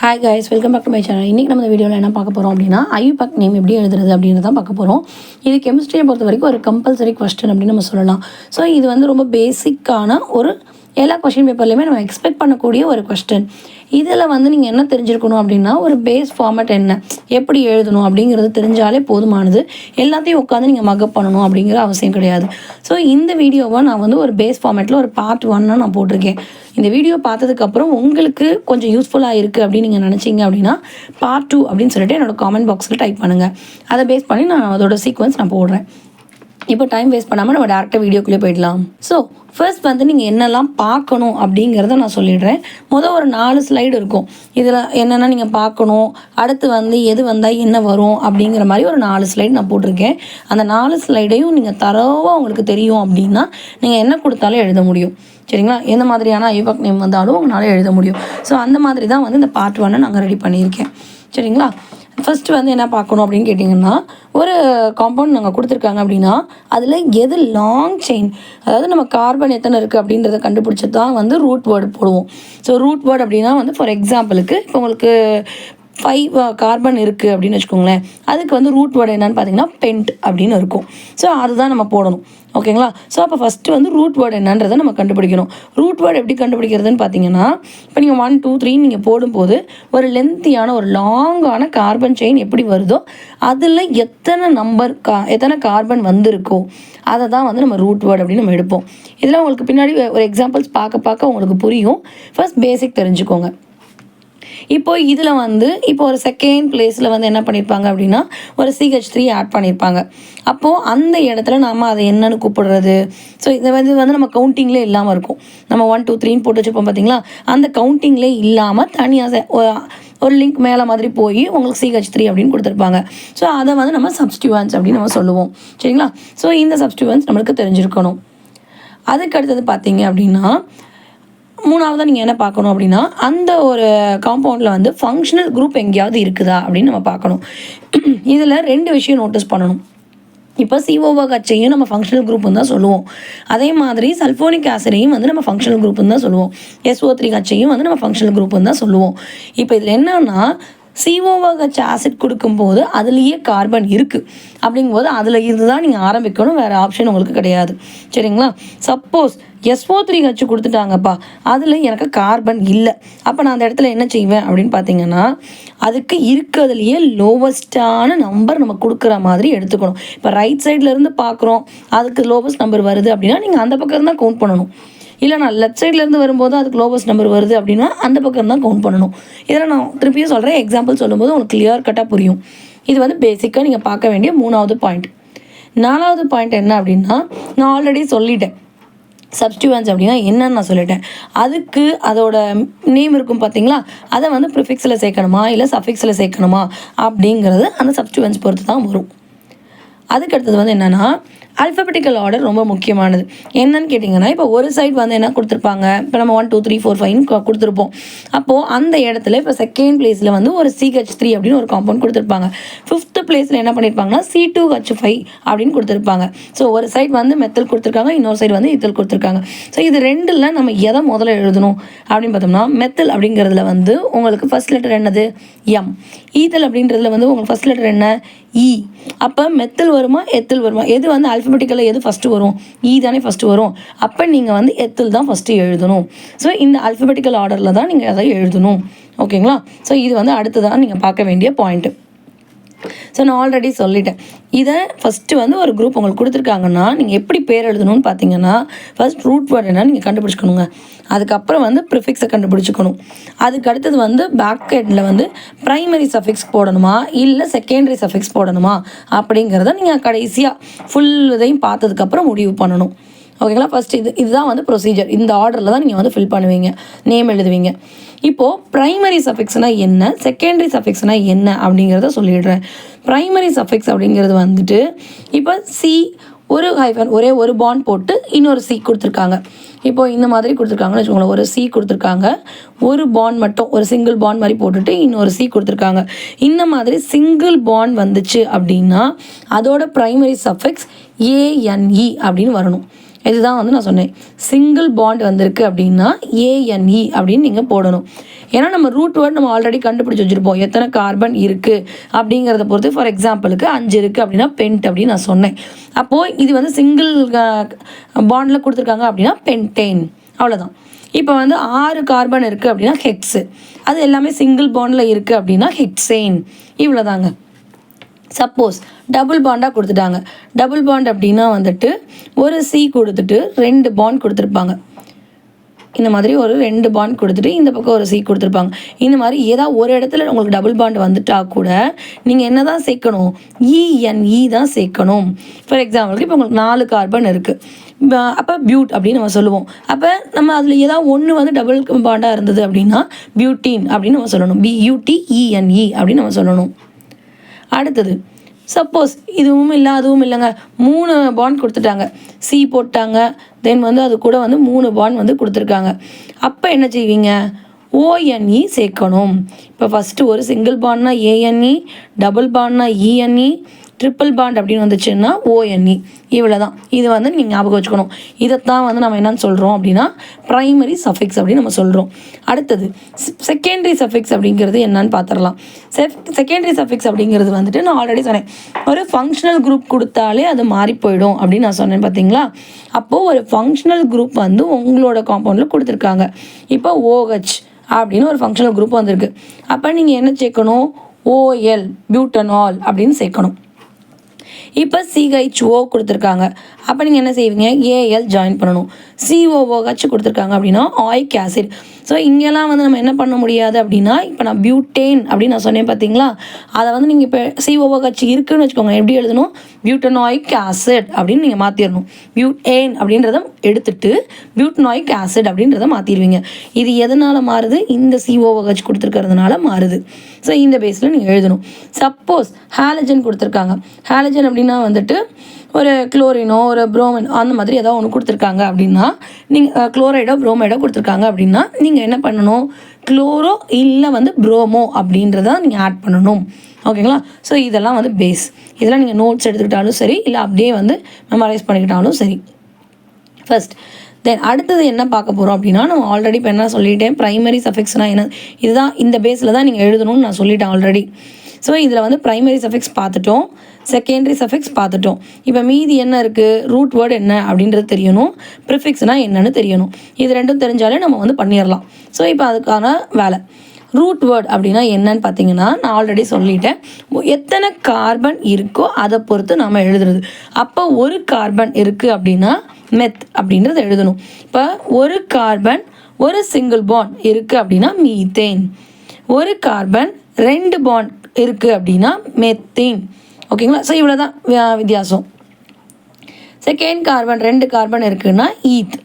Hi guys, welcome back to my channel. இன்றைக்கி நம்ம இந்த வீடியோவில் என்ன பார்க்க போகிறோம் அப்படின்னா ஐயூபேக் நேம் எப்படி எழுதுறது அப்படின்னு தான் பார்க்க போகிறோம். இது கெமிஸ்ட்ரியை பொறுத்த வரைக்கும் ஒரு கம்பல்சரி கொஸ்டின் அப்படின்னு நம்ம சொல்லலாம். ஸோ இது வந்து ரொம்ப பேசிக்கான ஒரு எல்லா கொஸ்டின் பேப்பர்லையுமே நம்ம எக்ஸ்பெக்ட் பண்ணக்கூடிய ஒரு கொஸ்டின். இதில் வந்து நீங்கள் என்ன தெரிஞ்சிருக்கணும் அப்படின்னா ஒரு பேஸ் ஃபார்மேட் என்ன, எப்படி எழுதணும் அப்படிங்கிறது தெரிஞ்சாலே போதுமானது. எல்லாத்தையும் உட்காந்து நீங்கள் மக்கப் பண்ணணும் அப்படிங்கிற அவசியம் கிடையாது. ஸோ இந்த வீடியோவை நான் வந்து ஒரு பேஸ் ஃபார்மேட்டில் ஒரு பார்ட் 1 நான் போட்டிருக்கேன். இந்த வீடியோ பார்த்ததுக்கப்புறம் உங்களுக்கு கொஞ்சம் யூஸ்ஃபுல்லாக இருக்குது அப்படின்னு நீங்கள் நினச்சிங்க அப்படின்னா பார்ட் 2 அப்படின்னு சொல்லிட்டு என்னோடய காமெண்ட் பாக்ஸில் டைப் பண்ணுங்கள். அதை பேஸ் பண்ணி நான் அதோட சீக்வன்ஸ் நான் போடுறேன். இப்போ டைம் வேஸ்ட் பண்ணாமல் நம்ம டேரெக்டாக வீடியோக்குள்ளே போயிடலாம். ஸோ ஃபர்ஸ்ட் வந்து நீங்கள் என்னெல்லாம் பார்க்கணும் அப்படிங்கிறத நான் சொல்லிடுறேன். ஒரு 4 ஸ்லைடு இருக்கும். இதில் என்னென்னா நீங்கள் பார்க்கணும், அடுத்து வந்து எது வந்தால் என்ன வரும் அப்படிங்கிற மாதிரி ஒரு 4 ஸ்லைடு நான் போட்டிருக்கேன். அந்த 4 ஸ்லைடையும் நீங்கள் தரவாக உங்களுக்கு தெரியும் அப்படின்னா நீங்கள் என்ன கொடுத்தாலும் எழுத முடியும். சரிங்களா? எந்த மாதிரியான ஐயூபேக் நேம் வந்தாலும் உங்களால் எழுத முடியும். ஸோ அந்த மாதிரி தான் வந்து இந்த பார்ட் 1 நாங்கள் ரெடி பண்ணியிருக்கேன். சரிங்களா? ஃபஸ்ட்டு வந்து என்ன பார்க்கணும் அப்படின்னு கேட்டிங்கன்னா, ஒரு காம்பவுண்ட் நாங்கள் கொடுத்துருக்காங்க அப்படின்னா அதில் எது லாங் செயின், அதாவது நம்ம கார்பன் எத்தனை இருக்குது அப்படின்றத கண்டுபிடிச்சி தான் வந்து ரூட் வேர்டு போடுவோம். ஸோ ரூட் வேர்டு அப்படின்னா வந்து ஃபார் எக்ஸாம்பிளுக்கு இப்போ உங்களுக்கு 5 கார்பன் இருக்குது அப்படின்னு வச்சுக்கோங்களேன். அதுக்கு வந்து ரூட் வேர்டு என்னன்னு பார்த்தீங்கன்னா பென்ட் அப்படின்னு இருக்கும். ஸோ அதுதான் நம்ம போடணும். ஓகேங்களா? ஸோ அப்போ ஃபஸ்ட்டு வந்து ரூட் வேர்டு என்னன்றதை நம்ம கண்டுபிடிக்கணும். ரூட் வேர்டு எப்படி கண்டுபிடிக்கிறதுன்னு பார்த்தீங்கன்னா, இப்போ நீங்கள் 1 2 3 நீங்கள் போடும்போது ஒரு லென்த்தியான ஒரு லாங்கான கார்பன் செயின் எப்படி வருதோ அதில் எத்தனை கார்பன் வந்திருக்கோ அதை தான் வந்து நம்ம ரூட் வேர்டு அப்படின்னு நம்ம எடுப்போம். இதில் உங்களுக்கு பின்னாடி ஒரு எக்ஸாம்பிள்ஸ் பார்க்க உங்களுக்கு புரியும். ஃபர்ஸ்ட் பேசிக் தெரிஞ்சுக்கோங்க. இப்போ இதில் வந்து இப்போ ஒரு செகண்ட் பிளேஸில் வந்து என்ன பண்ணியிருப்பாங்க அப்படின்னா ஒரு CH3 ஆட் பண்ணியிருப்பாங்க. அப்போது அந்த இடத்துல நாம் அதை என்னென்னு கூப்பிடுறது. ஸோ இதை வந்து நம்ம கவுண்டிங்லேயே இல்லாமல் இருக்கும். நம்ம 1 2 3 போட்டு வச்சுருப்போம் பார்த்தீங்களா, அந்த கவுண்டிங்லேயே இல்லாமல் தனியாக ஒரு லிங்க் மேலே மாதிரி போய் உங்களுக்கு CH3 அப்படின்னு கொடுத்துருப்பாங்க. ஸோ அதை வந்து நம்ம சப்ஸ்டியூவன்ஸ் அப்படின்னு நம்ம சொல்லுவோம். சரிங்களா? ஸோ இந்த சப்ஸ்டியூவன்ஸ் நம்மளுக்கு தெரிஞ்சிருக்கணும். அதுக்கு அடுத்தது பார்த்தீங்க அப்படின்னா மூணாவதாக நீங்கள் என்ன பார்க்கணும் அப்படின்னா அந்த ஒரு காம்பவுண்டில் வந்து ஃபங்க்ஷனல் குரூப் எங்கேயாவது இருக்குதா அப்படின்னு நம்ம பார்க்கணும். இதில் 2 விஷயம் நோட்டீஸ் பண்ணணும். இப்போ COOHஐயும் நம்ம ஃபங்க்ஷனல் குரூப்னு தான் சொல்லுவோம். அதே மாதிரி சல்ஃபோனிக் ஆசிடையும் வந்து நம்ம ஃபங்க்ஷனல் குரூப்னு தான் சொல்லுவோம். SO3Hஐயும் வந்து நம்ம ஃபங்க்ஷனல் குரூப்னு தான் சொல்லுவோம். இப்போ இதில் என்னன்னா COOH ஆசிட் கொடுக்கும்போது அதுலேயே கார்பன் இருக்குது அப்படிங்கும்போது அதில் இருந்து தான் நீங்கள் ஆரம்பிக்கணும். வேறு ஆப்ஷன் உங்களுக்கு கிடையாது. சரிங்களா? சப்போஸ் SO3H கொடுத்துட்டாங்கப்பா, அதில் எனக்கு கார்பன் இல்லை, அப்போ நான் அந்த இடத்துல என்ன செய்வேன் அப்படின்னு பார்த்தீங்கன்னா அதுக்கு இருக்கிறதுலையே லோவஸ்ட்டான நம்பர் நம்ம கொடுக்குற மாதிரி எடுத்துக்கணும். இப்போ ரைட் சைட்லேருந்து பார்க்குறோம், அதுக்கு லோவஸ்ட் நம்பர் வருது அப்படின்னா நீங்கள் அந்த பக்கம் தான் கவுண்ட் பண்ணணும். இல்லை நான் லெஃப்ட் சைட்லேருந்து வரும்போது அதுக்கு லோவஸ்ட் நம்பர் வருது அப்படின்னா அந்த பக்கம் தான் கவுண்ட் பண்ணணும். இதில் நான் திருப்பியும் சொல்கிறேன், எக்ஸாம்பிள் சொல்லும்போது உங்களுக்கு கிளியர் கட்டாக புரியும். இது வந்து பேசிக்காக நீங்கள் பார்க்க வேண்டிய 3வது பாயிண்ட். 4வது பாயிண்ட் என்ன அப்படின்னா, நான் ஆல்ரெடி சொல்லிட்டேன் சப்ஸ்டியூவன்ஸ் அப்படின்னா என்னன்னு நான் சொல்லிட்டேன். அதுக்கு அதோட நேம் இருக்கும் பார்த்தீங்களா, அதை வந்து ப்ரிஃபிக்ஸில் சேர்க்கணுமா இல்லை சஃபிக்ஸில் சேர்க்கணுமா அப்படிங்கிறது அந்த சப்ஸ்டியூவன்ஸ் பொறுத்து தான் வரும். அதுக்கடுத்தது வந்து என்னென்னா அல்ஃபபெட்டிக்கல் ஆர்டர் ரொம்ப முக்கியமானது. என்னன்னு கேட்டிங்கன்னா, இப்போ ஒரு சைடு வந்து என்ன கொடுத்துருப்பாங்க, இப்போ நம்ம 1 2 3 4 5 கொடுத்துருப்போம். அப்போது அந்த இடத்துல இப்போ செகண்ட் பிளேஸில் வந்து ஒரு CH3 அப்படின்னு ஒரு காம்பவுண்ட் கொடுத்துருப்பாங்க. 5th பிளேஸில் என்ன பண்ணியிருப்பாங்கன்னா C2H5 அப்படின்னு கொடுத்துருப்பாங்க. ஸோ ஒரு சைடு வந்து மெத்தல் கொடுத்துருக்காங்க, இன்னொரு சைடு வந்து ஈத்தல் கொடுத்துருக்காங்க. ஸோ இது ரெண்டில் நம்ம எதை முதல்ல எழுதணும் அப்படின்னு பார்த்தோம்னா, மெத்தல் அப்படிங்கிறதுல வந்து உங்களுக்கு ஃபர்ஸ்ட் லெட்டர் என்னது M, ஈத்தல் அப்படின்றதுல வந்து உங்களுக்கு ஃபர்ஸ்ட் லெட்டர் என்ன E. அப்போ மெத்தல் வருமா எத்தில் வருமா, எது வந்து அல்ஃபபெட்டிக்கலில் எது ஃபஸ்ட்டு வரும், தானே ஃபஸ்ட்டு வரும். அப்போ நீங்கள் வந்து எத்தில் தான் ஃபஸ்ட்டு எழுதணும். ஸோ இந்த அல்ஃபபெட்டிக்கல் ஆர்டரில் தான் நீங்கள் அதை எழுதணும். ஓகேங்களா? ஸோ இது வந்து அடுத்ததான் நீங்கள் பார்க்க வேண்டிய பாயிண்ட்டு. ஸோ நான் ஆல்ரெடி சொல்லிட்டேன். இதை ஃபஸ்ட்டு வந்து ஒரு குரூப் உங்களுக்கு கொடுத்துருக்காங்கன்னா நீங்கள் எப்படி பேர் எழுதணும்னு பார்த்தீங்கன்னா, ஃபஸ்ட் ரூட் வேர்டு என்ன நீங்கள் கண்டுபிடிச்சிக்கணுங்க. அதுக்கப்புறம் வந்து ப்ரிஃபிக்ஸை கண்டுபிடிச்சிக்கணும். அதுக்கு அடுத்தது வந்து பேக் எண்டில் வந்து ப்ரைமரி சஃபிக்ஸ் போடணுமா இல்லை செகண்டரி சஃபிக்ஸ் போடணுமா அப்படிங்கிறத நீங்கள் கடைசியாக ஃபுல் இதையும் பார்த்ததுக்கப்புறம் முடிவு பண்ணணும். ஓகேங்களா? ஃபஸ்ட் இதுதான் வந்து ப்ரொசீஜர். இந்த ஆர்டரில் தான் நீங்கள் வந்து ஃபில் பண்ணுவீங்க, நேம் எழுதுவீங்க. இப்போது ப்ரைமரி சஃபிக்ஸ்னால் என்ன, செகண்டரி சஃபிக்ஸ்னால் என்ன அப்படிங்கிறத சொல்லிடுறேன். ப்ரைமரி சஃபிக்ஸ் அப்படிங்கிறது வந்துட்டு இப்போ C ஒரு ஹைஃபன் ஒரே ஒரு பாண்ட் போட்டு இன்னொரு C கொடுத்துருக்காங்க. இப்போது இந்த மாதிரி கொடுத்துருக்காங்கன்னு வச்சுக்கோங்களேன். ஒரு C கொடுத்துருக்காங்க, ஒரு பாண்ட் மட்டும் ஒரு சிங்கிள் பாண்ட் மாதிரி போட்டுட்டு இன்னொரு C கொடுத்துருக்காங்க. இந்த மாதிரி சிங்கிள் பாண்ட் வந்துச்சு அப்படின்னா அதோட ப்ரைமரி சஃபிக்ஸ் ANE அப்படின்னு வரணும். இதுதான் வந்து நான் சொன்னேன். சிங்கிள் பாண்ட் வந்திருக்கு அப்படின்னா ANE அப்படின்னு நீங்கள் போடணும். ஏன்னா நம்ம ரூட் வேர்ட் நம்ம ஆல்ரெடி கண்டுபிடிச்சி வச்சுருப்போம் எத்தனை கார்பன் இருக்குது அப்படிங்கிறத பொறுத்து. ஃபார் எக்ஸாம்பிளுக்கு 5 இருக்குது அப்படின்னா பென்ட் அப்படின்னு நான் சொன்னேன். அப்போது இது வந்து சிங்கிள் பாண்டில் கொடுத்துருக்காங்க அப்படின்னா பென்டேன், அவ்வளோதான். இப்போ வந்து 6 கார்பன் இருக்குது அப்படின்னா ஹெக்ஸு, அது எல்லாமே சிங்கிள் பாண்டில் இருக்குது அப்படின்னா ஹெக்ஸேன், இவ்வளோதாங்க. சப்போஸ் டபுள் பாண்டாக கொடுத்துட்டாங்க. டபுள் பாண்ட் அப்படின்னா வந்துட்டு ஒரு C கொடுத்துட்டு 2 பாண்ட் கொடுத்துருப்பாங்க. இந்த மாதிரி ஒரு 2 பாண்ட் கொடுத்துட்டு இந்த பக்கம் ஒரு C கொடுத்துருப்பாங்க. இந்த மாதிரி ஏதாவது ஒரு இடத்துல உங்களுக்கு டபுள் பாண்ட் வந்துட்டா கூட நீங்கள் என்ன தான் சேர்க்கணும்? ENE தான் சேர்க்கணும். ஃபார் எக்ஸாம்பிளுக்கு இப்போ உங்களுக்கு 4 கார்பன் இருக்குது, அப்போ பியூட் அப்படின்னு நம்ம சொல்லுவோம். அப்போ நம்ம அதில் ஏதாவது ஒன்று வந்து டபுள் பாண்டாக இருந்தது அப்படின்னா பியூட்டீன் அப்படின்னு நம்ம சொல்லணும். BUTENE அப்படின்னு நம்ம சொல்லணும். அடுத்தது சப்போஸ் இதுவும் இல்லை அதுவும் இல்லைங்க, 3 பாண்ட் கொடுத்துட்டாங்க, C போட்டாங்க, தென் வந்து அது கூட வந்து 3 பாண்ட் வந்து கொடுத்துருக்காங்க. அப்போ என்ன செய்வீங்க? ONE சேர்க்கணும். இப்போ ஃபஸ்ட்டு ஒரு சிங்கிள் பாண்ட்னா ANE, டபுள் பாண்ட்னா ENE, ட்ரிப்பிள் பாண்ட் அப்படின்னு வந்துச்சுன்னா ONE, இவ்வளோ தான். இது வந்து நீங்கள் ஞாபகம் வச்சுக்கணும். இதைத்தான் வந்து நம்ம என்னென்னு சொல்கிறோம் அப்படின்னா ப்ரைமரி சஃபிக்ஸ் அப்படின்னு நம்ம சொல்கிறோம். அடுத்தது செகண்டரி சஃபிக்ஸ் அப்படிங்கிறது என்னன்னு பார்த்துடலாம். செகண்டரி சஃபிக்ஸ் அப்படிங்கிறது வந்துட்டு நான் ஆல்ரெடி சொன்னேன், ஒரு ஃபங்க்ஷனல் குரூப் கொடுத்தாலே அது மாறி போயிடும் அப்படின்னு நான் சொன்னேன் பார்த்தீங்களா. அப்போது ஒரு ஃபங்க்ஷனல் குரூப் வந்து உங்களோட காம்பவுண்டில் கொடுத்துருக்காங்க. இப்போ OH அப்படின்னு ஒரு ஃபங்க்ஷனல் குரூப் வந்திருக்கு. அப்போ நீங்கள் என்ன சேர்க்கணும்? OL பியூட்டனால் அப்படின்னு சேர்க்கணும். இப்போ CHO கொடுத்துருக்காங்க, அப்போ நீங்கள் என்ன செய்வீங்க? AL ஜாயின் பண்ணணும். COOH கொடுத்துருக்காங்க அப்படின்னா ஆயிக் ஆசிட். ஸோ இங்கெல்லாம் வந்து நம்ம என்ன பண்ண முடியாது அப்படின்னா, இப்போ நான் பியூட்டேன் அப்படின்னு நான் சொன்னேன் பார்த்தீங்களா, அதை வந்து நீங்கள் இப்போ COOH இருக்குதுன்னு வச்சுக்கோங்க, எப்படி எழுதணும்? பியூட்டனாயிக் ஆசிட் அப்படின்னு நீங்கள் மாற்றிடணும். பியூட்டேன் அப்படின்றத எடுத்துட்டு பியூட்டனாயிக் ஆசிட் அப்படின்றத மாற்றிடுவீங்க. இது எதனால் மாறுது? இந்த COOH கொடுத்துருக்கிறதுனால மாறுது. ஸோ இந்த பேஸில் நீங்கள் எழுதணும். சப்போஸ் ஹாலஜன் கொடுத்துருக்காங்க, ஹாலஜன் அப்படின்னா வந்துட்டு ஒரு குளோரினோ ஒரு புரோமின் அந்த மாதிரி ஏதாவது ஒன்று கொடுத்துருக்காங்க அப்படின்னா, நீங்கள் குளோரைடோ புரோமைடோ கொடுத்துருக்காங்க அப்படின்னா நீங்கள் என்ன பண்ணணும்? குளோரோ இல்லை வந்து புரோமோ அப்படின்றத நீங்கள் ஆட் பண்ணணும். ஓகேங்களா? ஸோ இதெல்லாம் வந்து பேஸ். இதெல்லாம் நீங்கள் நோட்ஸ் எடுத்துக்கிட்டாலும் சரி, இல்லை அப்படியே வந்து மெமரைஸ் பண்ணிக்கிட்டாலும் சரி. ஃபர்ஸ்ட் தென் அடுத்தது என்ன பார்க்க போகிறோம் அப்படின்னா, நம்ம ஆல்ரெடி இப்போ என்ன சொல்லிட்டேன், ப்ரைமரி சஃபிக்ஸ்னால் என்ன, இதுதான் இந்த பேஸில் தான் நீங்கள் எழுதணும்னு நான் சொல்லிட்டேன் ஆல்ரெடி. ஸோ இதில் வந்து ப்ரைமரி சஃபிக்ஸ் பார்த்துட்டோம், செகண்டரி சஃபிக்ஸ் பார்த்துட்டோம். இப்போ மீதி என்ன இருக்குது? ரூட் வேர்டு என்ன அப்படின்றது தெரியணும், ப்ரிஃபிக்ஸ்னால் என்னன்னு தெரியணும். இது ரெண்டும் தெரிஞ்சாலே நம்ம வந்து பண்ணிடலாம். ஸோ இப்போ அதுக்கான வேலை. ரூட் வேர்ட் அப்படின்னா என்னன்னு பார்த்தீங்கன்னா, நான் ஆல்ரெடி சொல்லிட்டேன், எத்தனை கார்பன் இருக்கோ அதை பொறுத்து நம்ம எழுதுறது. அப்போ ஒரு கார்பன் இருக்குது அப்படின்னா மெத் அப்படின்றத எழுதணும். இப்போ ஒரு கார்பன் ஒரு சிங்கிள் பாண்ட் இருக்குது அப்படின்னா மீத்தேன். ஒரு கார்பன் 2 பாண்ட் இருக்குது அப்படின்னா மெத்தேன். ஓகேங்களா? ஸோ இவ்வளோ தான் வித்தியாசம். செகண்ட் கார்பன் 2 கார்பன் இருக்குன்னா ஈத்,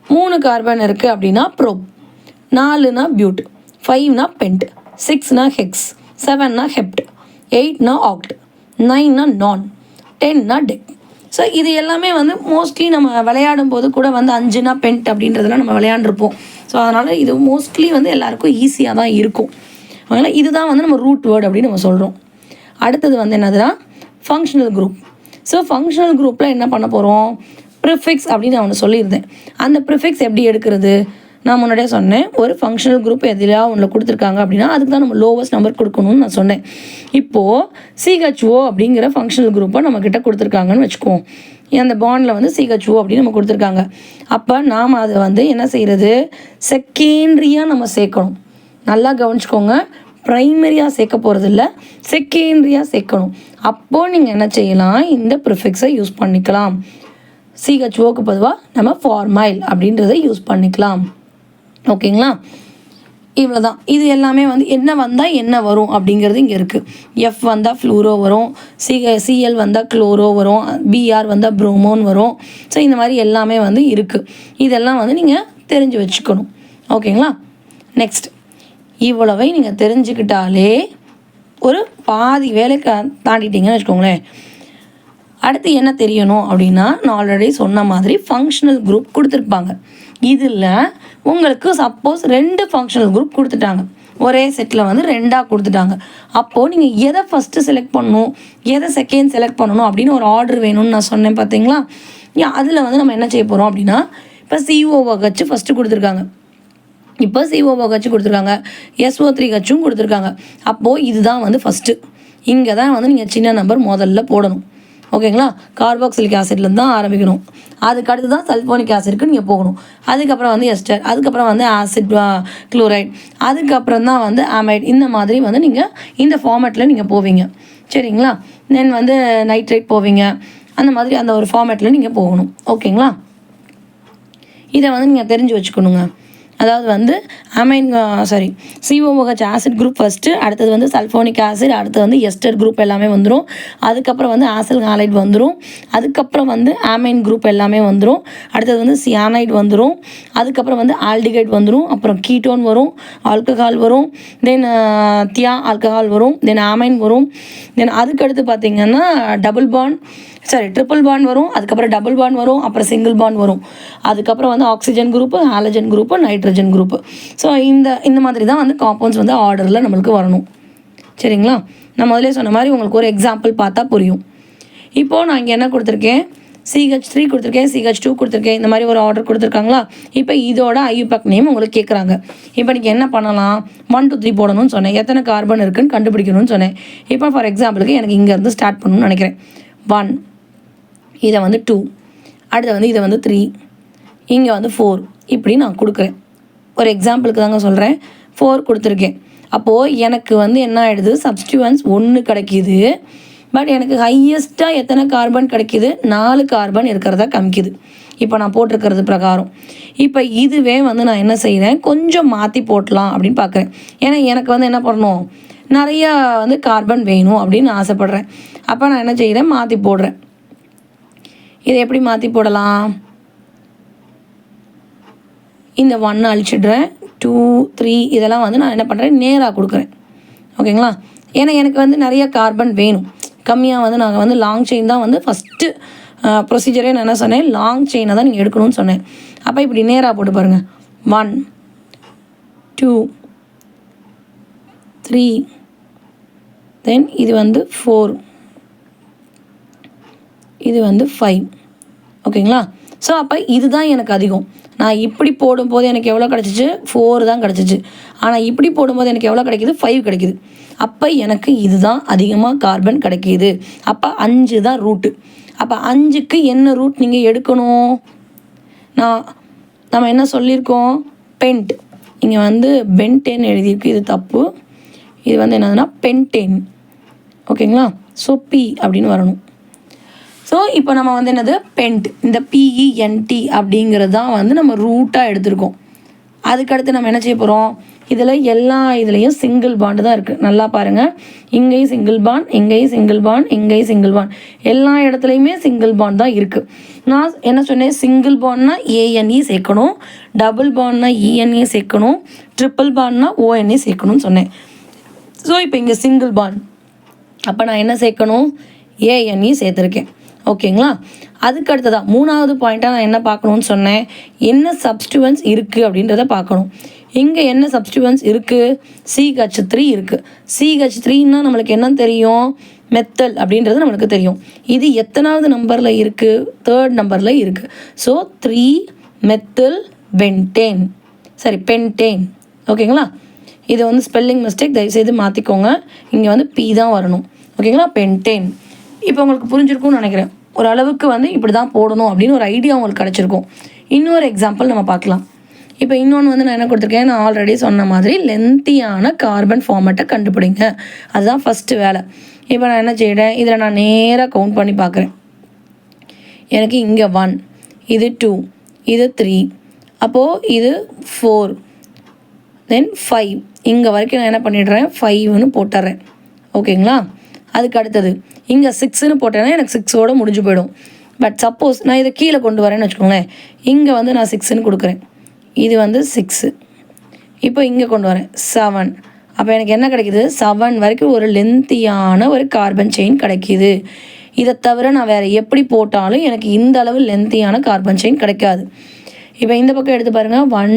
3 கார்பன் இருக்குது அப்படின்னா ப்ரோப், 4னா பியூட், 5னா பென்ட், 6னா ஹெக்ஸ், 7னா ஹெப்ட், 8னா ஆக்ட், 9னா நான், 10னா டெக். ஸோ இது எல்லாமே வந்து மோஸ்ட்லி நம்ம விளையாடும் போது கூட வந்து 5னா பென்ட் அப்படின்றதெல்லாம் நம்ம விளையாண்டுருப்போம். ஸோ அதனால் இது மோஸ்ட்லி வந்து எல்லாருக்கும் ஈஸியாக தான் இருக்கும். அதனால் இதுதான் வந்து நம்ம ரூட் வேர்டு அப்படின்னு நம்ம சொல்கிறோம். அடுத்தது வந்து என்னதுன்னா ஃபங்க்ஷனல் குரூப். ஸோ ஃபங்க்ஷனல் குரூப்பில் என்ன பண்ண போகிறோம்? ப்ரிஃபிக்ஸ் அப்படின்னு நான் ஒன்று சொல்லியிருந்தேன். அந்த ப்ரிஃபிக்ஸ் எப்படி எடுக்கிறது? நான் முன்னாடியே சொன்னேன், ஒரு ஃபங்க்ஷனல் குரூப் எதிலாக ஒன்று கொடுத்துருக்காங்க அப்படின்னா அதுக்கு தான் நம்ம லோவஸ்ட் நம்பர் கொடுக்கணும்னு நான் சொன்னேன். இப்போது CHO அப்படிங்கிற ஃபங்க்ஷனல் குரூப்பை நம்மக்கிட்ட கொடுத்துருக்காங்கன்னு வச்சுக்குவோம். அந்த பாண்டில் வந்து CHO அப்படின்னு நம்ம கொடுத்துருக்காங்க. அப்போ நாம் அதை வந்து என்ன செய்கிறது? செகண்டரியாக நம்ம சேர்க்கணும். நல்லா கவனிச்சுக்கோங்க, ப்ரைமரியாக சேர்க்க போகிறதில்ல, செகண்டரியாக சேர்க்கணும். அப்போது நீங்கள் என்ன செய்யலாம்? இந்த ப்ரிஃபிக்ஸை யூஸ் பண்ணிக்கலாம். CHOக்கு பொதுவாக நம்ம ஃபார்மைல் அப்படின்றத யூஸ் பண்ணிக்கலாம். ஓகேங்களா? இவ்வளோ தான். இது எல்லாமே வந்து என்ன வந்தால் என்ன வரும் அப்படிங்கிறது இங்கே இருக்குது. F வந்தால் ஃப்ளூரோ வரும், CL வந்தால் குளோரோ வரும், BR வந்தால் ப்ரோமோன் வரும். ஸோ இந்த மாதிரி எல்லாமே வந்து இருக்குது. இதெல்லாம் வந்து நீங்கள் தெரிஞ்சு வச்சுக்கணும். ஓகேங்களா? நெக்ஸ்ட், இவ்வளவை நீங்கள் தெரிஞ்சுக்கிட்டாலே ஒரு பாதி வேலை தாண்டிட்டீங்கன்னு வச்சுக்கோங்களேன். அடுத்து என்ன தெரியணும் அப்படின்னா, நான் ஆல்ரெடி சொன்ன மாதிரி ஃபங்க்ஷனல் குரூப் கொடுத்துருப்பாங்க. இதில் உங்களுக்கு சப்போஸ் 2 ஃபங்க்ஷனல் குரூப் கொடுத்துட்டாங்க, ஒரே செட்டில் வந்து 2ஆக கொடுத்துட்டாங்க. அப்போது நீங்கள் எதை ஃபஸ்ட்டு செலக்ட் பண்ணணும், எதை செகண்ட் செலக்ட் பண்ணணும் அப்படின்னு ஒரு ஆர்டர் வேணும்னு நான் சொன்னேன் பார்த்தீங்களா. அதில் வந்து நம்ம என்ன செய்ய போகிறோம் அப்படின்னா, இப்போ COOH ஃபஸ்ட்டு கொடுத்துருக்காங்க, இப்போ COOH கொடுத்துருக்காங்க, SO3Hம் கொடுத்துருக்காங்க. அப்போது இதுதான் வந்து ஃபஸ்ட்டு. இங்கே தான் வந்து நீங்கள் சின்ன நம்பர் முதல்ல போடணும். ஓகேங்களா? கார்பாக்சிலிக் ஆசிட்லேருந்து தான் ஆரம்பிக்கணும். அதுக்கு அடுத்து தான் சல்ஃபோனிக் ஆசிட்க்கு நீங்கள் போகணும். அதுக்கப்புறம் வந்து எஸ்டர், அதுக்கப்புறம் வந்து ஆசிட் குளோரைட், அதுக்கப்புறம் தான் வந்து அமைட். இந்த மாதிரி வந்து நீங்கள் இந்த ஃபார்மேட்டில் நீங்கள் போவீங்க. சரிங்களா? தென் வந்து நைட்ரேட் போவீங்க. அந்த மாதிரி அந்த ஒரு ஃபார்மேட்டில் நீங்கள் போகணும். ஓகேங்களா? இதை வந்து நீங்கள் தெரிஞ்சு வச்சுக்கணுங்க. அதாவது வந்து COOH ஆசிட் குரூப் ஃபஸ்ட்டு, அடுத்தது வந்து சல்ஃபோனிக் ஆசிட், அடுத்தது வந்து எஸ்டர் குரூப் எல்லாமே வந்துடும். அதுக்கப்புறம் வந்து ஆசில் ஹாலைட் வந்துடும். அதுக்கப்புறம் வந்து அமைன் குரூப் எல்லாமே வந்துடும். அடுத்தது வந்து சியானைட் வந்துடும். அதுக்கப்புறம் வந்து ஆல்டிகைட் வந்துடும். அப்புறம் கீட்டோன் வரும், ஆல்கஹால் வரும், தென் தியா ஆல்கஹால் வரும், தென் அமைன் வரும். தென் அதுக்கடுத்து பார்த்திங்கன்னா ட்ரிபிள் பாண்ட் வரும். அதுக்கப்புறம் டபுள் பாண்ட் வரும். அப்புறம் சிங்கிள் பாண்ட் வரும். அதுக்கப்புறம் வந்து oxygen group, halogen group, nitrogen group. So இந்த மாதிரி தான் வந்து காம்பவுண்ட்ஸ் வந்து ஆர்டரில் நம்மளுக்கு வரணும். சரிங்களா? நான் முதலே சொன்ன மாதிரி உங்களுக்கு ஒரு எக்ஸாம்பிள் பார்த்தா புரியும். இப்போது நான் இங்கே என்ன கொடுத்துருக்கேன், CH3 கொடுத்துருக்கேன், CH2 கொடுத்துருக்கேன். இந்த மாதிரி ஒரு ஆர்டர் கொடுத்துருக்காங்களா? இப்போ இதோட IUPAC நேம் உங்களுக்கு கேட்குறாங்க. இப்போ நீங்கள் என்ன பண்ணலாம், 1 2 3 போடணும்னு சொன்னேன். எத்தனை கார்பன் இருக்குன்னு கண்டுபிடிக்கணும்னு சொன்னேன். இப்போ ஃபார் எக்ஸாம்பிளுக்கு எனக்கு இங்கேருந்து ஸ்டார்ட் பண்ணணும்னு நினைக்கிறேன். 1, இதை வந்து 2, அடுத்து வந்து இதை வந்து 3, இங்கே வந்து 4, இப்படி நான் கொடுக்குறேன். ஒரு எக்ஸாம்பிளுக்கு தாங்க சொல்கிறேன். 4 கொடுத்துருக்கேன். அப்போது எனக்கு வந்து என்ன ஆகிடுது, சப்ஸ்டியூவன்ஸ் 1 கிடைக்கிது. பட் எனக்கு ஹையஸ்ட்டாக எத்தனை கார்பன் கிடைக்கிது, 4 கார்பன் இருக்கிறதா காமிக்குது இப்போ நான் போட்டிருக்கிறது பிரகாரம். இப்போ இதுவே வந்து நான் என்ன செய்கிறேன், கொஞ்சம் மாற்றி போட்டலாம் அப்படின்னு பார்க்குறேன். ஏன்னா எனக்கு வந்து என்ன பண்ணணும், நிறையா வந்து கார்பன் வேணும் அப்படின்னு ஆசைப்பட்றேன். அப்போ நான் என்ன செய்கிறேன், மாற்றி போடுறேன். இதை எப்படி மாற்றி போடலாம், இந்த 1 அழிச்சிடுறேன், 2 3 இதெல்லாம் வந்து நான் என்ன பண்ணுறேன், நேராக கொடுக்குறேன். ஓகேங்களா? ஏன்னா எனக்கு வந்து நிறைய கார்பன் வேணும். கம்மியாக வந்து நாங்கள் வந்து லாங் செயின் தான் வந்து ஃபஸ்ட்டு ப்ரொசீஜரே நான் என்ன சொன்னேன், லாங் செயினை தான் நீங்கள் எடுக்கணும்னு சொன்னேன். அப்போ இப்படி நேராக போட்டு பாருங்கள். 1 2 3, தென் இது வந்து 4, இது வந்து 5. ஓகேங்களா? ஸோ அப்போ இதுதான் எனக்கு அதிகம். நான் இப்படி போடும்போது எனக்கு எவ்வளோ கிடச்சிச்சு, 4 தான் கிடச்சிச்சு. ஆனால் இப்படி போடும்போது எனக்கு எவ்வளோ கிடைக்கிது, 5 கிடைக்கிது. அப்போ எனக்கு இதுதான் அதிகமாக கார்பன் கிடைக்கிது. அப்போ 5 தான் ரூட்டு. அப்போ 5க்கு என்ன ரூட் நீங்கள் எடுக்கணும், நம்ம என்ன சொல்லியிருக்கோம், பென்ட். இங்கே வந்து பென்டேன் எழுதியிருக்கு, இது தப்பு. இது வந்து என்னதுன்னா பென்டேன். ஓகேங்களா? ஸோ P அப்படின்னு வரணும். ஸோ இப்போ நம்ம வந்து என்னது, பென்ட், இந்த PENT அப்படிங்கிறது தான் வந்து நம்ம ரூட்டாக எடுத்திருக்கோம். அதுக்கடுத்து நம்ம என்ன செய்ய போகிறோம், இதில் எல்லா இதுலேயும் சிங்கிள் பாண்டு தான் இருக்குது. நல்லா பாருங்கள், இங்கேயும் சிங்கிள் பாண்ட், இங்கேயும் சிங்கிள் பாண்ட், இங்கேயும் சிங்கிள் பாண்ட், எல்லா இடத்துலையுமே சிங்கிள் பாண்ட் தான் இருக்குது. நான் என்ன சொன்னேன், சிங்கிள் பாண்ட்னா ANE சேர்க்கணும், டபுள் பாண்ட்னா ENA சேர்க்கணும், ட்ரிபிள் பாண்ட்னா ONA சேர்க்கணும்னு சொன்னேன். ஸோ இப்போ இங்கே சிங்கிள் பாண்ட், அப்போ நான் என்ன சேர்க்கணும், ANE சேர்த்துருக்கேன். ஓகேங்களா? அதுக்கு அடுத்ததான் 3வது பாயிண்ட்டாக நான் என்ன பார்க்கணுன்னு சொன்னேன், என்ன சப்ஸ்டியூவன்ஸ் இருக்குது அப்படின்றத பார்க்கணும். இங்கே என்ன சப்ஸ்டியூவன்ஸ் இருக்குது, CH3 இருக்குது. CH3ன்னா நம்மளுக்கு என்ன தெரியும், மெத்தல் அப்படின்றது நம்மளுக்கு தெரியும். இது எத்தனாவது நம்பரில் இருக்குது, 3rd நம்பரில் இருக்குது. So 3 methyl pentane, pentane. ஓகேங்களா? இது வந்து ஸ்பெல்லிங் மிஸ்டேக், தயவுசெய்து மாற்றிக்கோங்க. இங்கே வந்து P தான் வரணும். ஓகேங்களா? பென்டேன். இப்போ உங்களுக்கு புரிஞ்சிருக்கும்னு நினைக்கிறேன். ஓரளவுக்கு வந்து இப்படி தான் போடணும் அப்படின்னு ஒரு ஐடியா உங்களுக்கு கிடச்சிருக்கும். இன்னொரு எக்ஸாம்பிள் நம்ம பார்க்கலாம். இப்போ இன்னொன்று வந்து நான் என்ன கொடுத்துருக்கேன், நான் ஆல்ரெடி சொன்ன மாதிரி லென்த்தியான கார்பன் ஃபார்மேட்டை கண்டுபிடிங்க. அதுதான் ஃபஸ்ட்டு வேலை. இப்போ நான் என்ன செய்கிறேன், இதில் நான் நேராக கவுண்ட் பண்ணி பார்க்குறேன். எனக்கு இங்கே 1, இது 2, இது 3, அப்போது இது 4, தென் 5. இங்கே வரைக்கும் நான் என்ன பண்ணிடுறேன், 5ன்னு போட்டுறேன். ஓகேங்களா? அதுக்கு அடுத்தது இங்கே 6ன்னு போட்டேன்னா எனக்கு 6ஓட முடிஞ்சு போயிடும். பட் சப்போஸ் நான் இதை கீழே கொண்டு வரேன்னு வச்சுக்கோங்களேன், இங்கே வந்து நான் 6ன்னு கொடுக்குறேன், இது வந்து 6. இப்போ இங்கே கொண்டு வரேன் 7. அப்போ எனக்கு என்ன கிடைக்கிது, 7 வரைக்கும் ஒரு லென்த்தியான ஒரு கார்பன் செயின் கிடைக்கிது. இதை தவிர நான் வேறு எப்படி போட்டாலும் எனக்கு இந்த அளவு லென்த்தியான கார்பன் செயின் கிடைக்காது. இப்போ இந்த பக்கம் எடுத்து பாருங்கள், 1,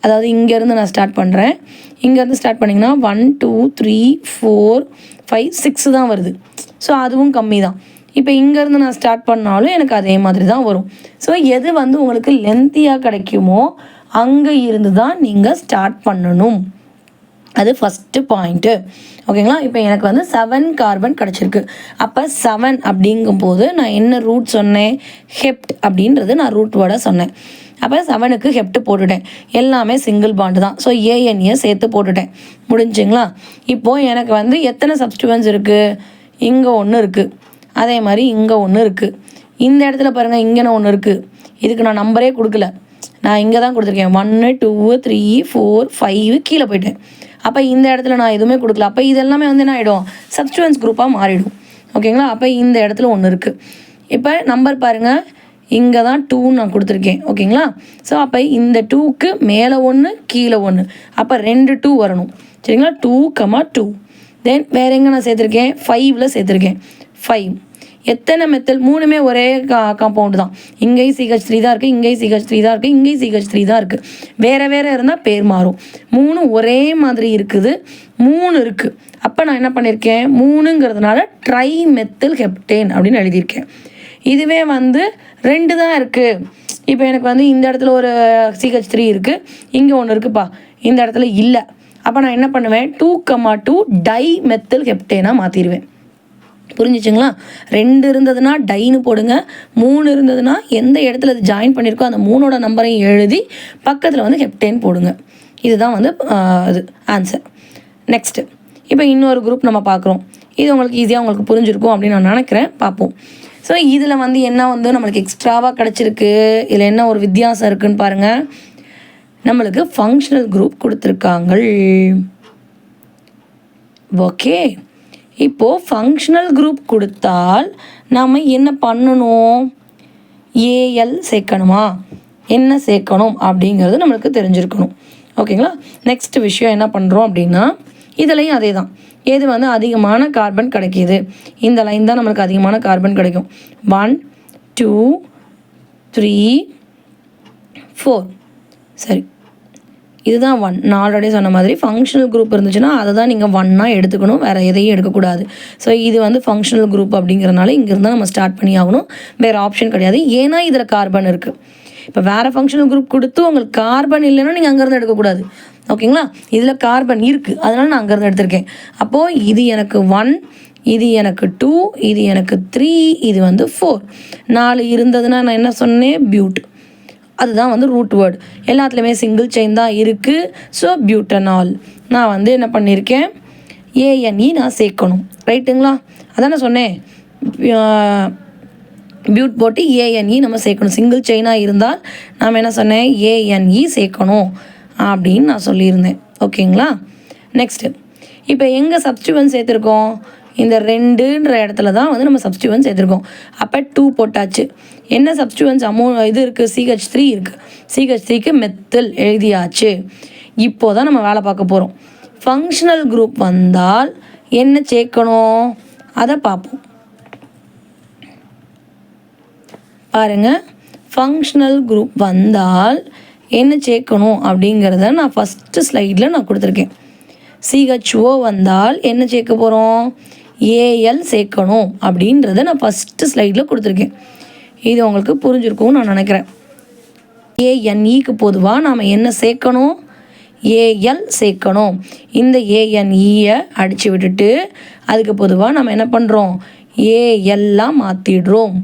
அதாவது இங்கேருந்து நான் ஸ்டார்ட் பண்ணுறேன். இங்கேருந்து ஸ்டார்ட் பண்ணிங்கன்னா 1 2 3 4 5 6 தான் வருது. ஸோ அதுவும் கம்மி தான். இப்போ இங்கேருந்து நான் ஸ்டார்ட் பண்ணாலும் எனக்கு அதே மாதிரி தான் வரும். ஸோ எது வந்து உங்களுக்கு லென்த்தியாக கிடைக்குமோ அங்கே இருந்து தான் நீங்கள் ஸ்டார்ட் பண்ணணும். அது ஃபஸ்ட்டு பாயிண்ட்டு. ஓகேங்களா? இப்போ எனக்கு வந்து 7 கார்பன் கிடச்சிருக்கு. அப்போ 7 அப்படிங்கும்போது நான் என்ன ரூட் சொன்னேன்? ஹெப்ட் அப்படின்றது நான் ரூட் வேர்டாக சொன்னேன். அப்போ 7க்கு ஹெப்ட் போட்டுட்டேன். எல்லாமே சிங்கிள் பாண்டு தான். ஸோ ஏஎன்ஏ சேர்த்து போட்டுட்டேன். முடிஞ்சுங்களா? இப்போது எனக்கு வந்து எத்தனை சப்ஸ்டிட்யூவன்ஸ் இருக்குது? இங்கே ஒன்று இருக்குது, அதே மாதிரி இங்கே ஒன்று இருக்குது, இந்த இடத்துல பாருங்கள் இங்கே ஒன்று இருக்குது. இதுக்கு நான் நம்பரே கொடுக்கல, நான் இங்கே தான் கொடுத்துருக்கேன். 1 2 3 4 5 கீழே போயிட்டேன். அப்போ இந்த இடத்துல நான் எதுவுமே கொடுக்கல. அப்போ இது எல்லாமே வந்து என்ன ஆகிடும்? சப்ஸ்டிட்யூவன்ஸ் குரூப்பாக மாறிடும். ஓகேங்களா? அப்போ இந்த இடத்துல ஒன்று இருக்குது. இப்போ நம்பர் பாருங்கள், இங்கே தான் 2 நான் கொடுத்துருக்கேன். ஓகேங்களா? ஸோ அப்போ இந்த 2க்கு மேலே ஒன்று கீழே ஒன்று, அப்போ 2 2 வரணும். சரிங்களா? 2, 2. தென் வேறு எங்கே நான் சேர்த்துருக்கேன்? 5ல் சேர்த்துருக்கேன். 5 எத்தனை மெத்தல்? 3மே ஒரே காம்பவுண்டு தான். இங்கேயும் CH3 தான் இருக்குது, இங்கேயும் CH3 தான் இருக்குது, இங்கேயும் CH3 தான் இருக்குது. வேறு வேறு இருந்தால் பேர் மாறும். 3 ஒரே மாதிரி இருக்குது, 3 இருக்குது. அப்போ நான் என்ன பண்ணியிருக்கேன்? 3ங்கிறதுனால ட்ரை மெத்தில் ஹெப்டேன் அப்படின்னு எழுதியிருக்கேன். இதுவே வந்து 2 தான் இருக்குது. இப்போ எனக்கு வந்து இந்த இடத்துல ஒரு CH3 இருக்குது, இங்கே ஒன்று இருக்குப்பா, இந்த இடத்துல இல்லை. அப்போ நான் என்ன பண்ணுவேன்? 2, 2 டை மெத்தில் ஹெப்டேனாக மாற்றிடுவேன். புரிஞ்சிச்சுங்களா? 2 இருந்ததுன்னா டைன்னு போடுங்க, 3 இருந்ததுன்னா எந்த இடத்துல அது ஜாயின் பண்ணியிருக்கோ அந்த 3ஓட நம்பரையும் எழுதி பக்கத்தில் வந்து ஹெப்டேன் போடுங்க. இதுதான் வந்து இது ஆன்சர். நெக்ஸ்ட்டு இப்போ இன்னொரு குரூப் நம்ம பார்க்குறோம். இது உங்களுக்கு ஈஸியாக உங்களுக்கு புரிஞ்சிருக்கும் அப்படின்னு நான் நினைக்கிறேன். பார்ப்போம். ஸோ இதில் வந்து என்ன வந்து நம்மளுக்கு எக்ஸ்ட்ராவாக கிடச்சிருக்கு, இதில் என்ன ஒரு வித்தியாசம் இருக்குதுன்னு பாருங்கள். நம்மளுக்கு ஃபங்க்ஷனல் குரூப் கொடுத்துருக்காங்க. ஓகே, இப்போது ஃபங்க்ஷனல் குரூப் கொடுத்தால் நாம் என்ன பண்ணணும்? ஏஎல் சேர்க்கணுமா, என்ன சேர்க்கணும் அப்படிங்கிறது நம்மளுக்கு தெரிஞ்சிருக்கணும். ஓகேங்களா? நெக்ஸ்ட் விஷயம் என்ன பண்ணுறோம் அப்படின்னா, இதுலேயும் அதே தான். எது வந்து அதிகமான கார்பன் கிடைக்கிது, இந்த லைன் தான் நம்மளுக்கு அதிகமான கார்பன் கிடைக்கும். 1 2 3 4. சரி, இதுதான் 1. நான் ஆல்ரெடி சொன்ன மாதிரி ஃபங்க்ஷனல் குரூப் இருந்துச்சுன்னா அதை தான் நீங்கள் 1ஆக எடுத்துக்கணும், வேறு எதையும் எடுக்கக்கூடாது. ஸோ இது வந்து ஃபங்க்ஷனல் குரூப் அப்படிங்கிறனால இங்கேருந்து நம்ம ஸ்டார்ட் பண்ணி ஆகணும். வேறு ஆப்ஷன் கிடையாது. ஏன்னா இதில் கார்பன் இருக்குது. இப்போ வேறு ஃபங்க்ஷனல் குரூப் கொடுத்து உங்களுக்கு கார்பன் இல்லைன்னா நீங்கள் அங்கேருந்து எடுக்கக்கூடாது. ஓகேங்களா? இதில் கார்பன் இருக்குது, அதனால் நான் அங்கேருந்து எடுத்திருக்கேன். அப்போது இது எனக்கு 1, இது எனக்கு 2, இது எனக்கு 3, இது வந்து 4. 4 இருந்ததுன்னா நான் என்ன சொன்னேன்? பியூட். அதுதான் வந்து ரூட் வேர்டு. எல்லாத்துலேயுமே சிங்கிள் செயின் தான் இருக்குது. ஸோ பியூட்டனால் நான் வந்து என்ன பண்ணியிருக்கேன்? ஏஎன்இ நான் சேர்க்கணும். ரைட்டுங்களா? அதான் நான் சொன்னேன், பியூட் போட்டு ஏஎன்இ நம்ம சேர்க்கணும். சிங்கிள் செயினாக இருந்தால் நாம் என்ன சொன்னேன்? ஏஎன்இ சேர்க்கணும் அப்படின்னு நான் சொல்லியிருந்தேன். ஓகேங்களா? நெக்ஸ்ட்டு இப்போ எங்கே சப்ஸ்டிட்யூவன்ட் சேர்த்துருக்கோம்? இந்த 2ன்ற இடத்துல தான் வந்து நம்ம சப்ஸ்டிட்யூவன்ட் சேர்த்துருக்கோம். அப்போ 2 போட்டாச்சு. என்ன சப்ஸ்டிட்யூவன்ஸ் இது இருக்குது? CH3 இருக்குது. CH3க்கு மெத்தில் எழுதியாச்சு. இப்போ தான் நம்ம வேலை பார்க்க போகிறோம். ஃபங்க்ஷனல் குரூப் வந்தால் என்ன சேர்க்கணும் அதை பார்ப்போம். பாருங்கள், ஃபங்க்ஷனல் குரூப் வந்தால் என்ன சேர்க்கணும் அப்படிங்கிறத நான் ஃபஸ்ட்டு ஸ்லைடில் நான் கொடுத்துருக்கேன். CHO வந்தால் என்ன சேர்க்க போகிறோம்? ஏஎல் சேர்க்கணும் அப்படின்றத நான் ஃபஸ்ட்டு ஸ்லைடில் கொடுத்துருக்கேன். இது உங்களுக்கு புரிஞ்சிருக்கும்னு நான் நினைக்கிறேன். ஏஎன்இக்கு பொதுவாக நாம் என்ன சேர்க்கணும்? ஏஎல் சேர்க்கணும். இந்த ஏஎன்இயை அடித்து விட்டுட்டு அதுக்கு பொதுவாக நம்ம என்ன பண்ணுறோம்? ஏஎல்லாம் மாற்றிடுறோம்.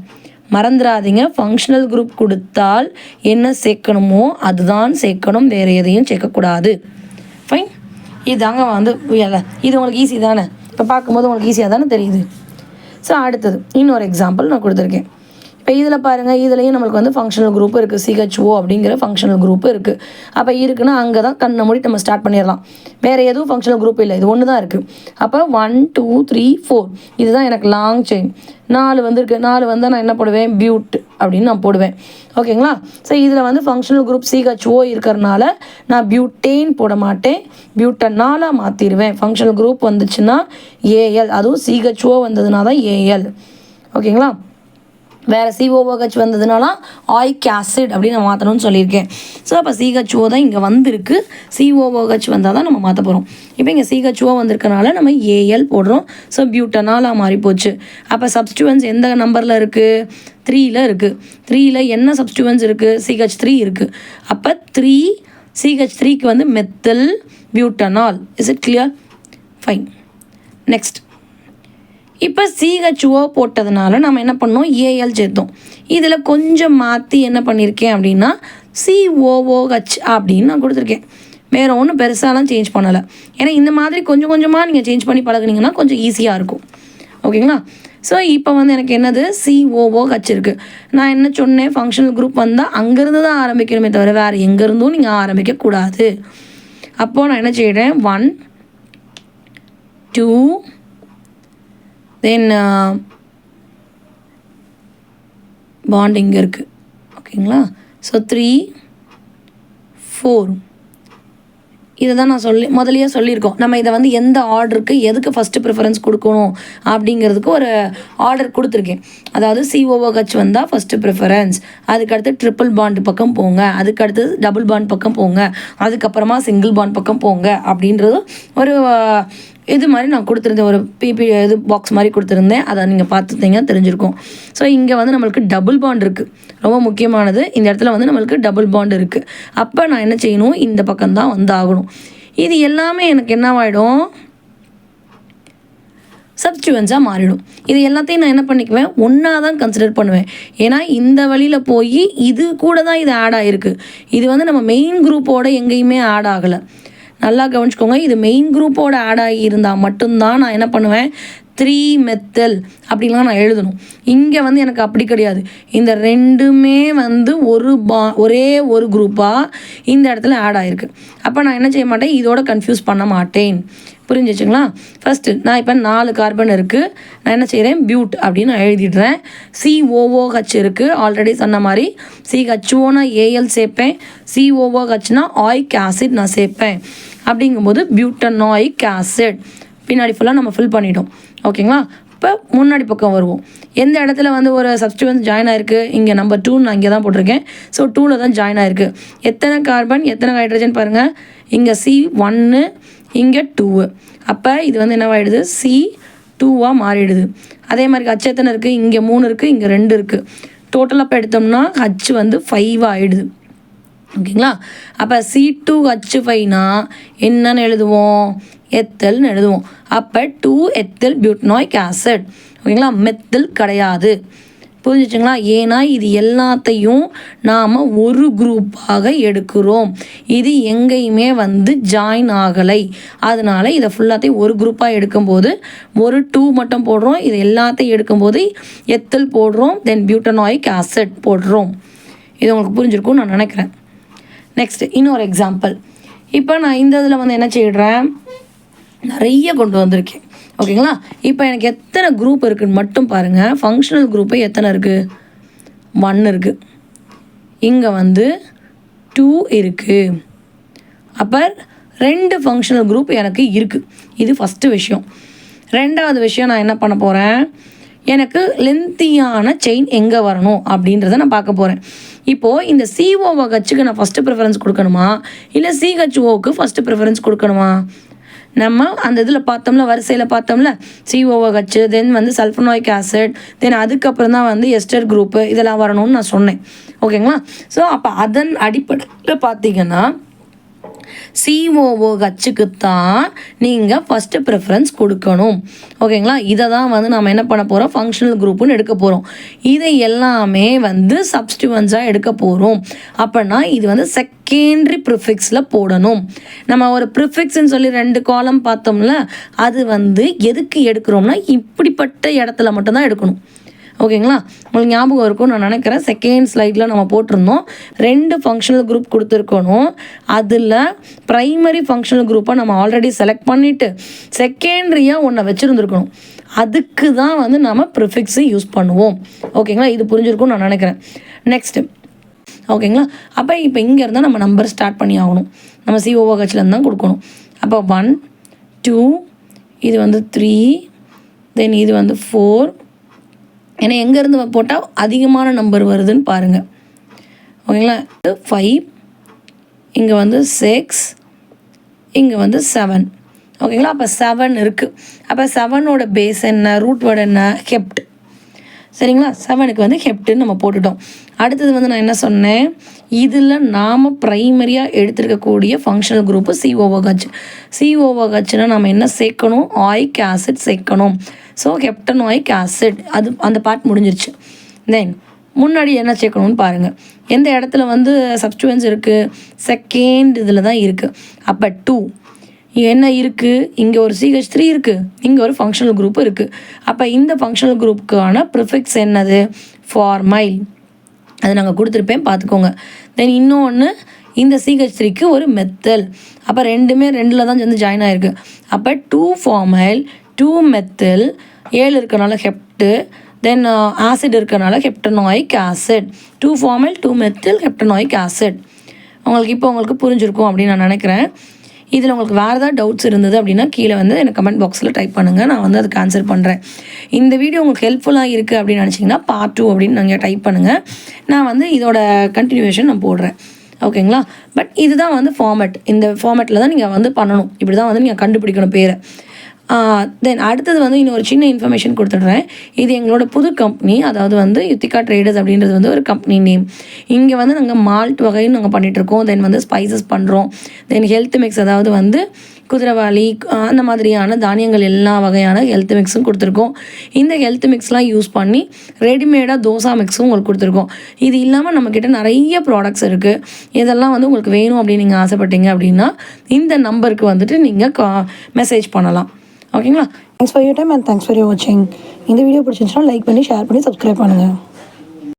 மறந்துடாதீங்க, ஃபங்க்ஷனல் குரூப் கொடுத்தால் என்ன சேர்க்கணுமோ அதுதான் சேர்க்கணும், வேறு எதையும் சேர்க்கக்கூடாது. ஃபைன், இதுதாங்க வந்து இது உங்களுக்கு ஈஸி தானே? இப்போ பார்க்கும்போது உங்களுக்கு ஈஸியாக தானே தெரியுது. ஸோ அடுத்தது இன்னொரு எக்ஸாம்பிள் நான் கொடுத்துருக்கேன். இப்போ இதில் பாருங்கள், இதுலேயும் நம்மளுக்கு வந்து ஃபங்க்ஷனல் குரூப் இருக்குது. CHO அப்படிங்கிற ஃபங்க்ஷனல் குரூப் இருக்குது. அப்போ இருக்குன்னா அங்கே தான் கண்ணை மூடி நம்ம ஸ்டார்ட் பண்ணிடலாம். வேறு எதுவும் ஃபங்க்ஷனல் குரூப் இல்லை, இது ஒன்று தான் இருக்குது. அப்போ 1 2 3 4 இதுதான் எனக்கு லாங் செயின். 4 வந்துருக்கு. 4 வந்தால் நான் என்ன போடுவேன்? பியூட் அப்படின்னு நான் போடுவேன். ஓகேங்களா? ஸோ இதில் வந்து ஃபங்க்ஷனல் குரூப் CHO இருக்கிறனால நான் பியூட்டேன் போட மாட்டேன், பியூட்டனாலாக மாற்றிடுவேன். ஃபங்க்ஷனல் குரூப் வந்துச்சுன்னா ஏஎல், அதுவும் CHO வந்ததுனா தான் ஏஎல். ஓகேங்களா? வேறு COOH வந்ததுனால ஆயிக் ஆசிட் அப்படின்னு நான் மாற்றணும்னு சொல்லியிருக்கேன். ஸோ அப்போ CHO தான் இங்கே வந்திருக்கு. COOH வந்தால் தான் நம்ம மாற்ற போகிறோம். இப்போ இங்கே CHO வந்திருக்கனால நம்ம AL போடுறோம். ஸோ பியூட்டனாலாக மாறி போச்சு. அப்போ சப்ஸ்டியூவன்ஸ் எந்த நம்பரில் இருக்குது? 3ல் இருக்குது. 3ல் என்ன சப்ஸ்டியூவன்ஸ் இருக்குது? CH3 இருக்குது. அப்போ 3 CH3க்கு வந்து methyl butanol. Is it clear? Fine. Next, இப்போ CHO போட்டதுனால நம்ம என்ன பண்ணோம்? AL சேர்த்தோம். இதில் கொஞ்சம் மாற்றி என்ன பண்ணியிருக்கேன் அப்படின்னா COOH அப்படின்னு நான் கொடுத்துருக்கேன். வேறு ஒன்றும் பெருசாலாம் சேஞ்ச் பண்ணலை. ஏன்னா இந்த மாதிரி கொஞ்சம் கொஞ்சமாக நீங்கள் சேஞ்ச் பண்ணி பழகுனீங்கன்னா கொஞ்சம் ஈஸியாக இருக்கும். ஓகேங்களா? ஸோ இப்போ வந்து எனக்கு என்னது? COOH இருக்குது. நான் என்ன சொன்னேன்? ஃபங்க்ஷனல் குரூப் வந்தால் அங்கேருந்து தான் ஆரம்பிக்கணுமே தவிர வேறு எங்கேருந்தும் நீங்கள் ஆரம்பிக்கக்கூடாது. அப்போது நான் என்ன செய்கிறேன்? 1 2 தென் பாண்ட் இங்கே இருக்குது. ஓகேங்களா? ஸோ 3 4 இதை தான் நான் முதலையே சொல்லியிருக்கோம். நம்ம இதை வந்து எந்த ஆர்டருக்கு எதுக்கு ஃபஸ்ட்டு ப்ரிஃபரன்ஸ் கொடுக்கணும் அப்படிங்கிறதுக்கு ஒரு ஆர்டர் கொடுத்துருக்கேன். அதாவது COOH வந்தால் ஃபஸ்ட்டு ப்ரிஃபரன்ஸ், அதுக்கடுத்து ட்ரிபிள் பாண்ட் பக்கம் போங்க, அதுக்கடுத்து டபுள் பாண்ட் பக்கம் போங்க, அதுக்கப்புறமா சிங்கிள் பாண்ட் பக்கம் போங்க அப்படின்றது ஒரு இது மாதிரி நான் கொடுத்துருந்தேன். ஒரு இது பாக்ஸ் மாதிரி கொடுத்துருந்தேன். அதை நீங்கள் பார்த்துட்டீங்க தெரிஞ்சிருக்கும். ஸோ இங்கே வந்து நம்மளுக்கு டபுள் பாண்ட் இருக்குது. ரொம்ப முக்கியமானது, இந்த இடத்துல வந்து நம்மளுக்கு டபுள் பாண்ட் இருக்குது. அப்போ நான் என்ன செய்யணும்? இந்த பக்கம்தான் வந்து ஆகணும். இது எல்லாமே எனக்கு என்னவாயிடும்? சப்ஸ்டியூவன்ஸாக மாறிடும். இது எல்லாத்தையும் நான் என்ன பண்ணிக்குவேன்? ஒன்றா தான் கன்சிடர் பண்ணுவேன். ஏன்னா இந்த வழியில் போய் இது கூட தான் இது ஆட் ஆகிருக்கு. இது வந்து நம்ம மெயின் குரூப்போடு எங்கேயுமே ஆட் ஆகலை. நல்லா கவனிச்சுக்கோங்க. இது மெயின் குரூப்போடு ஆட் ஆகி இருந்தால் மட்டும்தான் நான் என்ன பண்ணுவேன்? 3 மெத்தல் அப்படின்லாம் நான் எழுதணும். இங்கே வந்து எனக்கு அப்படி கிடையாது. இந்த ரெண்டுமே வந்து ஒரே ஒரு குரூப்பாக இந்த இடத்துல ஆட் ஆகிருக்கு. அப்போ நான் என்ன செய்ய மாட்டேன்? இதோட கன்ஃபியூஸ் பண்ண மாட்டேன். புரிஞ்சிச்சுங்களா? ஃபஸ்ட்டு நான் இப்போ 4 கார்பன் இருக்குது. நான் என்ன செய்கிறேன்? பியூட் அப்படின்னு நான் எழுதிடுறேன். COOH இருக்குது. ஆல்ரெடி சொன்ன மாதிரி CHOனா AL சேர்ப்பேன். COOHனா ஆயிக் ஆசிட் நான் சேர்ப்பேன். அப்படிங்கும்போது பியூட்டனாயிக் ஆசிட் பின்னாடி ஃபுல்லாக நம்ம ஃபில் பண்ணிட்டோம். ஓகேங்களா? இப்போ முன்னாடி பக்கம் வருவோம். எந்த இடத்துல வந்து ஒரு சப்ஸ்டியூவன்ஸ் ஜாயின் ஆகிருக்கு? இங்கே நம்பர் 2 நான் இங்கே தான் போட்டிருக்கேன். ஸோ 2ல் தான் ஜாயின் ஆகிருக்கு. எத்தனை கார்பன் எத்தனை ஹைட்ரஜன் பாருங்கள். இங்கே C1 இங்கே 2. அப்போ இது வந்து என்னவாயிடுது? C2 மாறிடுது. அதே மாதிரி H எத்தனை இருக்குது? இங்கே 3 இருக்குது, இங்கே 2 இருக்குது. டோட்டலாக இப்போ எடுத்தோம்னா H வந்து 5 ஆகிடுது. ஓகேங்களா? அப்போ C2H5னா என்னன்னு எழுதுவோம்? எத்தல்னு எழுதுவோம். அப்போ 2 எத்தல் பியூட்டனாயிக் ஆசிட். ஓகேங்களா? மெத்தில் கிடையாது. புரிஞ்சிச்சுங்களா? ஏன்னா இது எல்லாத்தையும் நாம் ஒரு குரூப்பாக எடுக்கிறோம். இது எங்கேயுமே வந்து ஜாயின் ஆகலை. அதனால் இதை ஃபுல்லாத்தையும் ஒரு குரூப்பாக எடுக்கும்போது ஒரு 2 மட்டும் போடுறோம். இது எல்லாத்தையும் எடுக்கும்போது எத்தல் போடுறோம். தென் பியூட்டனாயிக் ஆசிட் போடுறோம். இது உங்களுக்கு புரிஞ்சிருக்கும்னு நான் நினைக்கிறேன். நெக்ஸ்ட்டு இன்னொரு எக்ஸாம்பிள். இப்போ நான் இந்த இதில் வந்து என்ன செய்கிறேன்? நிறைய கொண்டு வந்திருக்கேன். ஓகேங்களா? இப்போ எனக்கு எத்தனை குரூப் இருக்குதுன்னு மட்டும் பாருங்கள். ஃபங்க்ஷனல் குரூப்பே எத்தனை இருக்குது? 1 இருக்குது. இங்கே வந்து 2 இருக்குது. அப்போ 2 ஃபங்க்ஷனல் குரூப் எனக்கு இருக்குது. இது ஃபஸ்ட்டு விஷயம். ரெண்டாவது விஷயம், நான் என்ன பண்ண போகிறேன்? எனக்கு லென்த்தியான செயின் எங்கே வரணும் அப்படின்றத நான் பார்க்க போகிறேன். இப்போது இந்த COOHக்கு நான் ஃபஸ்ட்டு ப்ரிஃபரன்ஸ் கொடுக்கணுமா இல்லை CHOக்கு ஃபஸ்ட்டு ப்ரிஃபரன்ஸ் கொடுக்கணுமா? நம்ம அந்த இதில் பார்த்தோம்ல, வரிசையில் பார்த்தோம்ல, COOH, தென் வந்து சல்ஃபனாயிக் ஆசிட், தென் அதுக்கப்புறம் தான் வந்து எஸ்டர் குரூப்பு இதெல்லாம் வரணும்னு நான் சொன்னேன். ஓகேங்களா? ஸோ அப்போ அதன் அடிப்படையில் பார்த்தீங்கன்னா COOHக்கு தான் நீங்கள் ஃபஸ்ட்டு ப்ரிஃபரன்ஸ் கொடுக்கணும். ஓகேங்களா? இதை தான் வந்து நம்ம என்ன பண்ண போகிறோம்? ஃபங்க்ஷனல் குரூப்புன்னு எடுக்க போகிறோம். இதை எல்லாமே வந்து சப்ஸ்டியூவன்ஸாக எடுக்க போகிறோம். அப்படின்னா இது வந்து செகண்டரி ப்ரிஃபிக்ஸில் போடணும். நம்ம ஒரு ப்ரிஃபிக்ஸ்ன்னு சொல்லி 2 காலம் பார்த்தோம்ல, அது வந்து எதுக்கு எடுக்கிறோம்னா இப்படிப்பட்ட இடத்துல மட்டும்தான் எடுக்கணும். ஓகேங்களா? உங்களுக்கு ஞாபகம் இருக்கும் நான் நினைக்கிறேன். செகண்ட் ஸ்லைடில் நம்ம போட்டிருந்தோம் 2 ஃபங்க்ஷனல் குரூப் கொடுத்துருக்கணும். அதில் ப்ரைமரி ஃபங்க்ஷனல் குரூப்பை நம்ம ஆல்ரெடி செலக்ட் பண்ணிவிட்டு செகண்டரியாக ஒன்றை வச்சுருந்துருக்கணும். அதுக்கு தான் வந்து நம்ம ப்ரிஃபிக்ஸு யூஸ் பண்ணுவோம். ஓகேங்களா? இது புரிஞ்சிருக்கும்னு நான் நினைக்கிறேன். நெக்ஸ்ட்டு ஓகேங்களா? அப்போ இப்போ இங்கே இருந்தால் நம்ம நம்பர் ஸ்டார்ட் பண்ணி ஆகணும். நம்ம COOHலேருந்து தான் கொடுக்கணும். அப்போ 1 2 இது வந்து 3 தென் இது வந்து 4 ஏன்னா எங்கேருந்து போட்டால் அதிகமான நம்பர் வருதுன்னு பாருங்கள். ஓகேங்களா? 5, இங்கே வந்து 6, இங்கே வந்து 7. ஓகேங்களா? அப்போ 7 இருக்குது. அப்போ 7ஓட பேஸ் என்ன, ரூட் வேர்டு என்ன, ஹெப்ட். சரிங்களா? 7க்கு வந்து ஹெப்ட்டுன்னு நம்ம போட்டுட்டோம். அடுத்தது வந்து நான் என்ன சொன்னேன், இதில் நாம் ப்ரைமரியாக எடுத்துருக்கக்கூடிய ஃபங்க்ஷனல் குரூப்பு COOH. COOHனால் நம்ம என்ன சேர்க்கணும், ஆயிக் ஆசிட் சேர்க்கணும். ஸோ ஹெப்டனோயிக் ஆசிட், அது அந்த பார்ட் முடிஞ்சிருச்சு. தென் முன்னாடி என்ன சேர்க்கணும்னு பாருங்கள். எந்த இடத்துல வந்து சப்ஸ்டியூவன்ஸ் இருக்குது, செகண்ட் இதில் தான் இருக்குது. அப்போ 2 என்ன இருக்குது, இங்கே ஒரு CH3 இருக்குது, இங்கே ஒரு ஃபங்க்ஷனல் குரூப் இருக்குது. அப்போ இந்த ஃபங்க்ஷனல் குரூப்புக்கான ப்ரிஃபிக்ஸ் என்னது, ஃபார்மைல். அது நாங்கள் கொடுத்துருப்பேன், பார்த்துக்கோங்க. தென் இன்னொன்று இந்த CH3க்கு ஒரு மெத்தல். அப்போ ரெண்டுமே 2ல் தான் வந்து ஜாயின் ஆகிருக்கு. அப்போ 2 ஃபார்மைல் 2 மெத்தில், 7 இருக்கிறனால ஹெப்ட்டு, தென் ஆசிட் இருக்கிறனால heptanoic acid. 2 formyl 2 methyl heptanoic acid. உங்களுக்கு புரிஞ்சிருக்கும் அப்படின்னு நான் நினைக்கிறேன். இதில் உங்களுக்கு வேறு ஏதாவது டவுட்ஸ் இருந்தது அப்படின்னா கீழே வந்து எனக்கு கமெண்ட் பாக்ஸில் டைப் பண்ணுங்கள், நான் வந்து அதுக்கு ஆன்சர் பண்ணுறேன். இந்த வீடியோ உங்களுக்கு ஹெல்ப்ஃபுல்லாக இருக்குது அப்படின்னு நினச்சிங்கன்னா பார்ட் 2 அப்படின்னு நீங்கள் டைப் பண்ணுங்கள். நான் வந்து இதோட கண்டினியூவேஷன் நான் போடுறேன். ஓகேங்களா? பட் இதுதான் வந்து ஃபார்மேட். இந்த ஃபார்மேட்டில் தான் நீங்கள் வந்து பண்ணணும். இப்படி தான் வந்து நீங்கள் கண்டுபிடிக்கணும் பேரை. தென் அடுத்தது வந்து இன்னொரு சின்ன இன்ஃபர்மேஷன் கொடுத்துட்றேன். இது எங்களோட புது கம்பெனி, அதாவது வந்து யுத்திகா ட்ரேடர்ஸ் அப்படின்றது வந்து ஒரு கம்பெனி நேம். இங்கே வந்து நாங்கள் மால்ட் வகைன்னு நாங்கள் பண்ணிகிட்ருக்கோம். தென் வந்து ஸ்பைசஸ் பண்ணுறோம். தென் ஹெல்த் மிக்ஸ், அதாவது வந்து குதிரைவாளி அந்த மாதிரியான தானியங்கள் எல்லா வகையான ஹெல்த் மிக்ஸும் கொடுத்துருக்கோம். இந்த ஹெல்த் மிக்ஸ்லாம் யூஸ் பண்ணி ரெடிமேடாக தோசா மிக்ஸும் உங்களுக்கு கொடுத்துருக்கோம். இது இல்லாமல் நம்மக்கிட்ட நிறைய ப்ராடக்ட்ஸ் இருக்குது. இதெல்லாம் வந்து உங்களுக்கு வேணும் அப்படின்னு நீங்கள் ஆசைப்பட்டீங்க அப்படின்னா இந்த நம்பருக்கு வந்துட்டு நீங்கள் மெசேஜ் பண்ணலாம். ஓகேங்களா? Thanks for your time and thanks for your வாட்சிங். இந்த வீடியோ பிடிச்சிருந்துச்சுன்னா லைக் பண்ணி, ஷேர் பண்ணி, சப்ஸ்கிரைப் பண்ணுங்கள்.